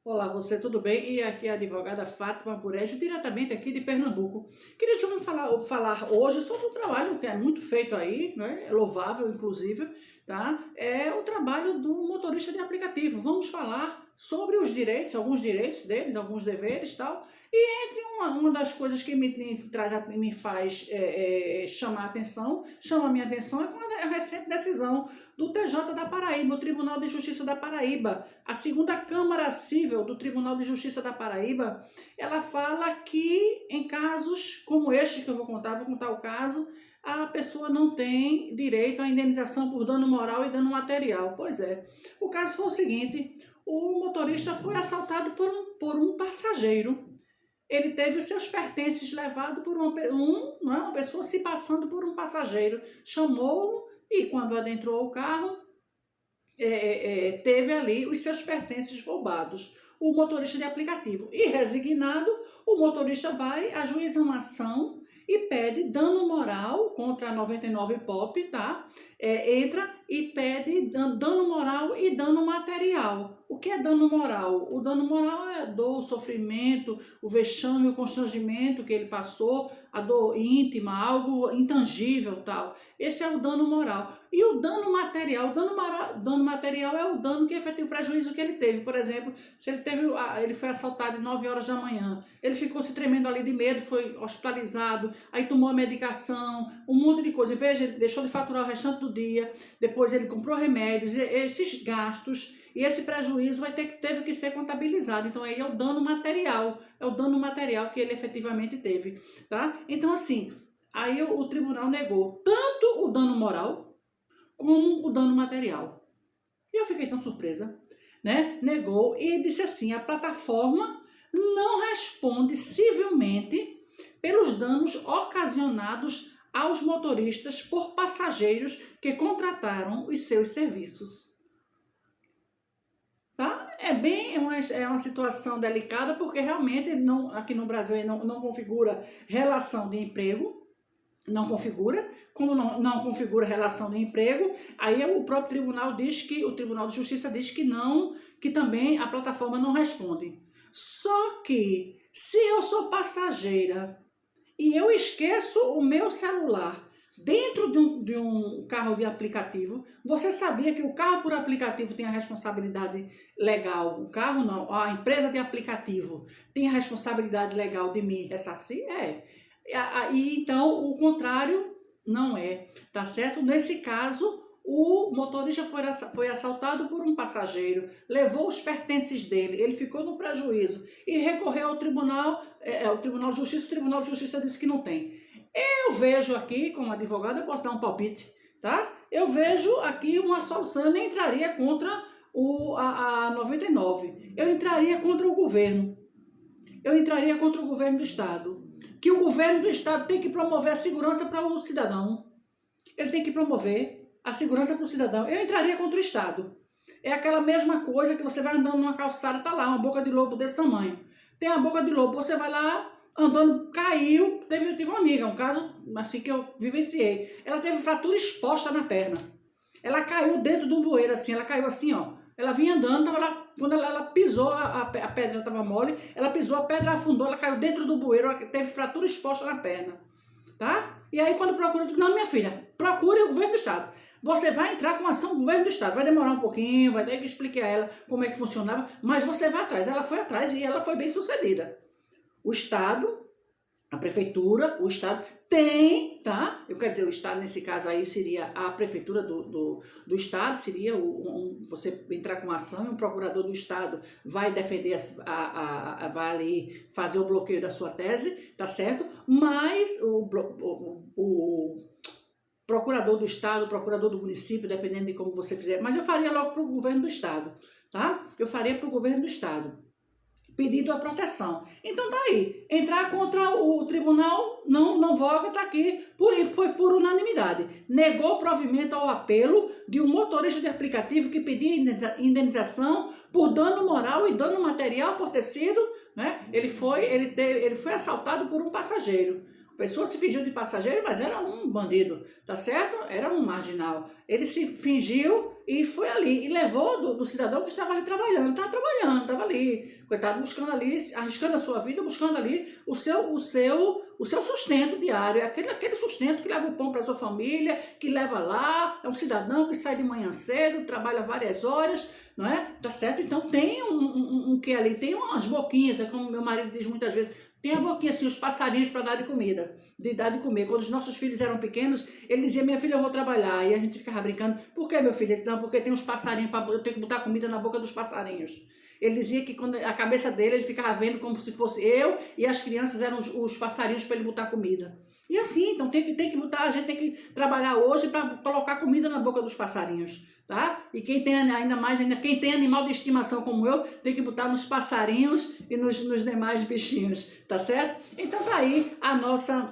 Olá, você tudo bem? E aqui é a advogada Fátima Burejo, diretamente aqui de Pernambuco. Queria te falar hoje sobre um trabalho que é muito feito aí, né? É louvável, inclusive, tá? É o trabalho do motorista de aplicativo. Vamos falar sobre os direitos, alguns direitos deles, alguns deveres e tal. E entre uma das coisas que me faz chamar a atenção, chama a minha atenção, é com a recente decisão do TJ da Paraíba, o Tribunal de Justiça da Paraíba. A segunda Câmara Cível do Tribunal de Justiça da Paraíba, ela fala que em casos como este que eu vou contar o caso, a pessoa não tem direito à indenização por dano moral e dano material. Pois é, o caso foi o seguinte: o motorista foi assaltado por um passageiro. Ele teve os seus pertences levados por uma pessoa se passando por um passageiro. Chamou-o e, quando adentrou o carro, teve ali os seus pertences roubados. O motorista de aplicativo. E resignado, o motorista vai, ajuiza uma ação e pede dano moral contra a 99 Pop, tá? Entra e pede dano moral e dano material. O que é dano moral? O dano moral é a dor, o sofrimento, o vexame, o constrangimento que ele passou, a dor íntima, algo intangível, tal. Esse é o dano moral. E o dano material? Dano material é o dano que efetua o prejuízo que ele teve. Por exemplo, se ele foi assaltado às 9 horas da manhã, ele ficou se tremendo ali de medo, foi hospitalizado, aí tomou a medicação, um monte de coisa. Veja, ele deixou de faturar o restante do dia, depois ele comprou remédios, esses gastos e esse prejuízo teve que ser contabilizado. Então aí é o dano material que ele efetivamente teve, tá? Então assim, aí o tribunal negou tanto o dano moral como o dano material. E eu fiquei tão surpresa, né? Negou e disse assim: a plataforma não responde civilmente pelos danos ocasionados aos motoristas por passageiros que contrataram os seus serviços. Tá? É uma situação delicada, porque realmente aqui no Brasil não configura relação de emprego, não configura, como não configura relação de emprego, aí o próprio tribunal o Tribunal de Justiça diz que não, que também a plataforma não responde. Só que, se eu sou passageira e eu esqueço o meu celular dentro de um carro de aplicativo, você sabia que o carro por aplicativo tem a responsabilidade legal, o carro não, a empresa de aplicativo tem a responsabilidade legal de me ressarcir? E então o contrário não é, tá certo? Nesse caso, o motorista foi assaltado por um passageiro, levou os pertences dele, ele ficou no prejuízo e recorreu ao Tribunal de Justiça. O Tribunal de Justiça disse que não tem. Eu vejo aqui, como advogada, eu posso dar um palpite, tá? Eu vejo aqui uma solução. Eu nem entraria contra a 99. Eu entraria contra o governo. Eu entraria contra o governo do Estado. Que o governo do Estado tem que promover a segurança para o cidadão. Ele tem que promover a segurança para o cidadão. Eu entraria contra o Estado. É aquela mesma coisa que você vai andando numa calçada, tá lá, uma boca de lobo desse tamanho. Tem a boca de lobo, você vai lá andando, caiu. Tive uma amiga, um caso assim que eu vivenciei. Ela teve fratura exposta na perna. Ela caiu dentro de um bueiro, assim, ela caiu assim, ó. Ela vinha andando, tava lá, quando ela pisou, a pedra estava mole, ela pisou, a pedra afundou, ela caiu dentro do bueiro, ela teve fratura exposta na perna, tá? E aí quando procura, eu digo: não, minha filha, procure o governo do Estado. Você vai entrar com ação do governo do Estado, vai demorar um pouquinho, vai ter que explicar a ela como é que funcionava, mas você vai atrás. Ela foi atrás e ela foi bem sucedida. O Estado, a prefeitura, o Estado tem, tá? Eu quero dizer, o Estado nesse caso aí seria a prefeitura do Estado, seria você entrar com uma ação e o procurador do Estado vai defender, vai ali fazer o bloqueio da sua tese, tá certo? Mas o procurador do Estado, o procurador do município, dependendo de como você fizer, mas eu faria logo para o governo do Estado, tá? Eu faria para o governo do Estado pedido a proteção. Então tá aí, entrar contra o tribunal não voga, tá aqui, foi por unanimidade. Negou provimento ao apelo de um motorista de aplicativo que pedia indenização por dano moral e dano material por ter sido, né? Ele foi assaltado por um passageiro. A pessoa se fingiu de passageiro, mas era um bandido, tá certo? Era um marginal. Ele se fingiu e foi ali, e levou do cidadão que estava ali trabalhando, estava ali, coitado, buscando ali, arriscando a sua vida, buscando ali o seu sustento diário, aquele sustento que leva o pão para a sua família, que leva lá, é um cidadão que sai de manhã cedo, trabalha várias horas, não é? Tá certo? Então tem um que ali, tem umas boquinhas, é como meu marido diz muitas vezes, tem a boquinha assim, os passarinhos para dar de comida, de dar de comer. Quando os nossos filhos eram pequenos, ele dizia, minha filha, eu vou trabalhar. E a gente ficava brincando, por que, meu filho? Ele disse, não, porque tem uns passarinhos, eu tenho que botar comida na boca dos passarinhos. Ele dizia que quando a cabeça dele, ele ficava vendo como se fosse eu e as crianças eram os passarinhos para ele botar comida. E assim, então tem que botar, a gente tem que trabalhar hoje para colocar comida na boca dos passarinhos. Tá? E quem tem quem tem animal de estimação como eu, tem que botar nos passarinhos e nos demais bichinhos, tá certo? Então tá aí a nossa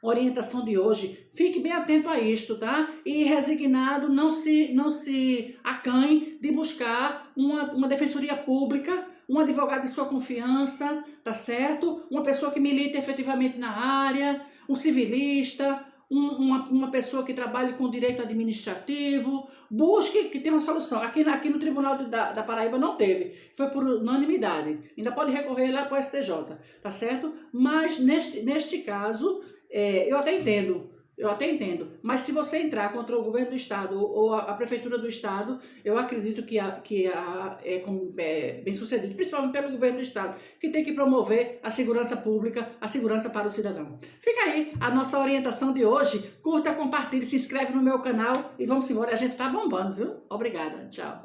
orientação de hoje. Fique bem atento a isto, tá? E resignado, não se acanhe de buscar uma defensoria pública, um advogado de sua confiança, tá certo? Uma pessoa que milita efetivamente na área, um civilista, uma pessoa que trabalhe com direito administrativo, busque que tenha uma solução. Aqui no Tribunal da Paraíba não teve, foi por unanimidade. Ainda pode recorrer lá para o STJ, tá certo? Mas neste caso, eu até entendo, mas se você entrar contra o governo do estado ou a prefeitura do estado, eu acredito que é bem sucedido, principalmente pelo governo do estado, que tem que promover a segurança pública, a segurança para o cidadão. Fica aí a nossa orientação de hoje, curta, compartilhe, se inscreve no meu canal e vamos embora, a gente tá bombando, viu? Obrigada, tchau.